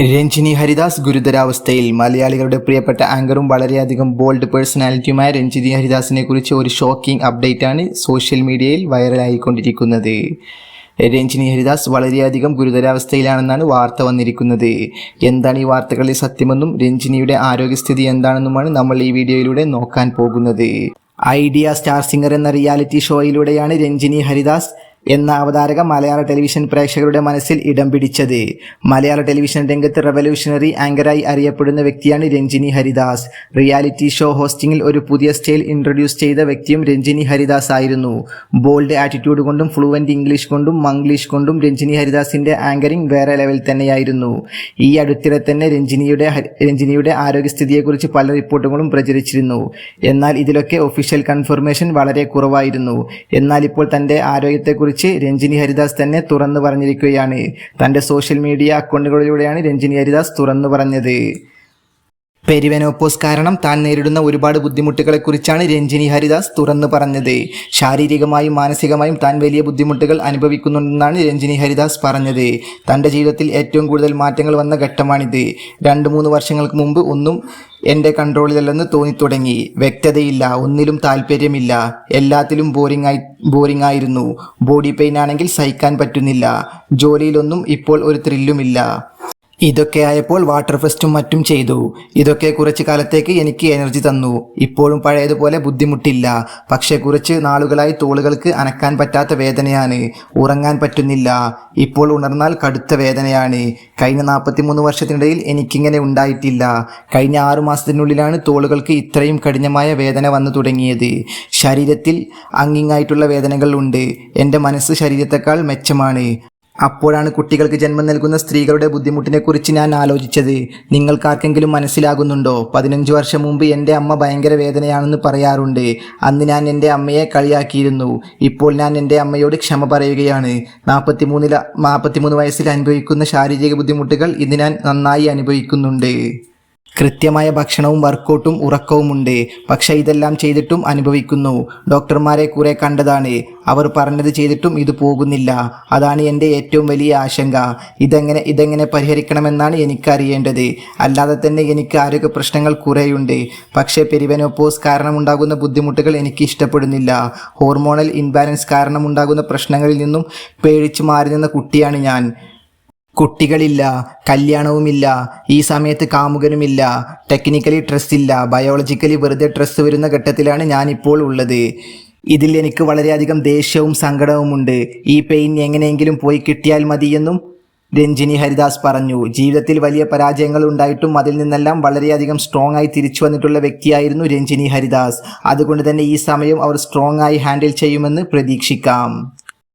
രഞ്ജിനി ഹരിദാസ് ഗുരുതരാവസ്ഥയിൽ. മലയാളികളുടെ പ്രിയപ്പെട്ട ആങ്കറും വളരെയധികം ബോൾഡ് പേഴ്സണാലിറ്റിയുമായ രഞ്ജിനി ഹരിദാസിനെ കുറിച്ച് ഒരു ഷോക്കിംഗ് അപ്ഡേറ്റാണ് സോഷ്യൽ മീഡിയയിൽ വൈറലായിക്കൊണ്ടിരിക്കുന്നത്. രഞ്ജിനി ഹരിദാസ് വളരെയധികം ഗുരുതരാവസ്ഥയിലാണെന്നാണ് വാർത്ത വന്നിരിക്കുന്നത്. എന്താണ് ഈ വാർത്തകളിലെ സത്യമെന്നും രഞ്ജിനിയുടെ ആരോഗ്യസ്ഥിതി എന്താണെന്നുമാണ് നമ്മൾ ഈ വീഡിയോയിലൂടെ നോക്കാൻ പോകുന്നത്. ഐഡിയ സ്റ്റാർ സിംഗർ എന്ന റിയാലിറ്റി ഷോയിലൂടെയാണ് രഞ്ജിനി ഹരിദാസ് എന്ന അവതാരക മലയാള ടെലിവിഷൻ പ്രേക്ഷകരുടെ മനസ്സിൽ ഇടം പിടിച്ചത്. മലയാള ടെലിവിഷൻ രംഗത്ത് റെവല്യൂഷണറി ആങ്കറായി അറിയപ്പെടുന്ന വ്യക്തിയാണ് രഞ്ജിനി ഹരിദാസ്. റിയാലിറ്റി ഷോ ഹോസ്റ്റിംഗിൽ ഒരു പുതിയ സ്റ്റൈൽ ഇൻട്രൊഡ്യൂസ് ചെയ്ത വ്യക്തിയും രഞ്ജിനി ഹരിദാസ് ആയിരുന്നു. ബോൾഡ് ആറ്റിറ്റ്യൂഡ് കൊണ്ടും ഫ്ലുവൻ്റ് ഇംഗ്ലീഷ് കൊണ്ടും മംഗ്ലീഷ് കൊണ്ടും രഞ്ജിനി ഹരിദാസിൻ്റെ ആങ്കറിംഗ് വേറെ ലെവൽ തന്നെയായിരുന്നു. ഈ അടുത്തിടെ തന്നെ രഞ്ജിനിയുടെ ആരോഗ്യസ്ഥിതിയെക്കുറിച്ച് പല റിപ്പോർട്ടുകളും പ്രചരിച്ചിരുന്നു. എന്നാൽ ഇതിലൊക്കെ ഒഫീഷ്യൽ കൺഫർമേഷൻ വളരെ കുറവായിരുന്നു. എന്നാൽ ഇപ്പോൾ തൻ്റെ ആരോഗ്യത്തെക്കുറിച്ച് രഞ്ജിനി ഹരിദാസ് തന്നെ തുറന്നു പറഞ്ഞിരിക്കുകയാണ്. തൻ്റെ സോഷ്യൽ മീഡിയ അക്കൗണ്ടുകളിലൂടെയാണ് രഞ്ജിനി ഹരിദാസ് തുറന്നു പറഞ്ഞത്. പെരിവെനോപ്പോസ് കാരണം താൻ നേരിടുന്ന ഒരുപാട് ബുദ്ധിമുട്ടുകളെക്കുറിച്ചാണ് രഞ്ജിനി ഹരിദാസ് തുറന്നു പറഞ്ഞത്. ശാരീരികമായും മാനസികമായും താൻ വലിയ ബുദ്ധിമുട്ടുകൾ അനുഭവിക്കുന്നുണ്ടെന്നാണ് രഞ്ജിനി ഹരിദാസ് പറഞ്ഞത്. തൻ്റെ ജീവിതത്തിൽ ഏറ്റവും കൂടുതൽ മാറ്റങ്ങൾ വന്ന ഘട്ടമാണിത്. 2-3 വർഷങ്ങൾക്ക് മുമ്പ് ഒന്നും എൻ്റെ കൺട്രോളിലല്ലെന്ന് തോന്നിത്തുടങ്ങി. വ്യക്തതയില്ല, ഒന്നിലും താല്പര്യമില്ല, എല്ലാത്തിലും ബോറിംഗ് ആയിരുന്നു. ബോഡി പെയിൻ ആണെങ്കിൽ സഹിക്കാൻ പറ്റുന്നില്ല. ജോലിയിലൊന്നും ഇപ്പോൾ ഒരു ത്രില്ലുമില്ല. ഇതൊക്കെ ആയപ്പോൾ വാട്ടർ ഫെസ്റ്റും മറ്റും ചെയ്തു. ഇതൊക്കെ കുറച്ച് കാലത്തേക്ക് എനിക്ക് എനർജി തന്നു. ഇപ്പോഴും പഴയതുപോലെ ബുദ്ധിമുട്ടില്ല. പക്ഷേ കുറച്ച് നാളുകളായി തോളുകൾക്ക് അനക്കാൻ പറ്റാത്ത വേദനയാണ്. ഉറങ്ങാൻ പറ്റുന്നില്ല. ഇപ്പോൾ ഉണർന്നാൽ കടുത്ത വേദനയാണ്. കഴിഞ്ഞ 43 വർഷത്തിനിടയിൽ എനിക്കിങ്ങനെ ഉണ്ടായിട്ടില്ല. കഴിഞ്ഞ 6 മാസത്തിനുള്ളിലാണ് തോളുകൾക്ക് ഇത്രയും കഠിനമായ വേദന വന്നു തുടങ്ങിയത്. ശരീരത്തിൽ അങ്ങിങ്ങായിട്ടുള്ള വേദനകൾ ഉണ്ട്. എൻ്റെ മനസ്സ് ശരീരത്തെക്കാൾ മെച്ചമാണ്. അപ്പോഴാണ് കുട്ടികൾക്ക് ജന്മം നൽകുന്ന സ്ത്രീകളുടെ ബുദ്ധിമുട്ടിനെക്കുറിച്ച് ഞാൻ ആലോചിച്ചത്. നിങ്ങൾക്കാർക്കെങ്കിലും മനസ്സിലാകുന്നുണ്ടോ? 15 വർഷം മുമ്പ് എൻ്റെ അമ്മ ഭയങ്കര വേദനയാണെന്ന് പറയാറുണ്ട്. അന്ന് ഞാൻ എൻ്റെ അമ്മയെ കളിയാക്കിയിരുന്നു. ഇപ്പോൾ ഞാൻ എൻ്റെ അമ്മയോട് ക്ഷമ പറയുകയാണ്. 43 വയസ്സിൽ അനുഭവിക്കുന്ന ശാരീരിക ബുദ്ധിമുട്ടുകൾ ഇന്ന് ഞാൻ നന്നായി അനുഭവിക്കുന്നുണ്ട്. കൃത്യമായ ഭക്ഷണവും വർക്കൗട്ടും ഉറക്കവുമുണ്ട്. പക്ഷേ ഇതെല്ലാം ചെയ്തിട്ടും അനുഭവിക്കുന്നു. ഡോക്ടർമാരെ കുറെ കണ്ടതാണ്. അവർ പറഞ്ഞത് ചെയ്തിട്ടും ഇത് പോകുന്നില്ല. അതാണ് എൻ്റെ ഏറ്റവും വലിയ ആശങ്ക. ഇതെങ്ങനെ പരിഹരിക്കണമെന്നാണ് എനിക്കറിയേണ്ടത്. അല്ലാതെ തന്നെ എനിക്ക് ആരോഗ്യ പ്രശ്നങ്ങൾ കുറേയുണ്ട്. പക്ഷേ പെരിവെനോപ്പോസ് കാരണമുണ്ടാകുന്ന ബുദ്ധിമുട്ടുകൾ എനിക്ക് ഇഷ്ടപ്പെടുന്നില്ല. ഹോർമോണൽ ഇൻബാലൻസ് കാരണമുണ്ടാകുന്ന പ്രശ്നങ്ങളിൽ നിന്നും പേടിച്ചു മാറി നിന്ന കുട്ടിയാണ് ഞാൻ. കുട്ടികളില്ല, കല്യാണവുമില്ല, ഈ സമയത്ത് കാമുകനുമില്ല, ടെക്നിക്കലി സ്ട്രെസ് ഇല്ല, ബയോളജിക്കലി വെറുതെ സ്ട്രെസ് വരുന്ന ഘട്ടത്തിലാണ് ഞാനിപ്പോൾ ഉള്ളത്. ഇതിൽ എനിക്ക് വളരെയധികം ദേഷ്യവും സങ്കടവുമുണ്ട്. ഈ പെയിൻ എങ്ങനെയെങ്കിലും പോയി കിട്ടിയാൽ മതിയെന്നും രഞ്ജിനി ഹരിദാസ് പറഞ്ഞു. ജീവിതത്തിൽ വലിയ പരാജയങ്ങൾ ഉണ്ടായിട്ടും അതിൽ നിന്നെല്ലാം വളരെയധികം സ്ട്രോങ് ആയി തിരിച്ചു വന്നിട്ടുള്ള വ്യക്തിയായിരുന്നു രഞ്ജിനി ഹരിദാസ്. അതുകൊണ്ട് തന്നെ ഈ സമയം അവർ സ്ട്രോങ് ആയി ഹാൻഡിൽ ചെയ്യുമെന്ന് പ്രതീക്ഷിക്കാം.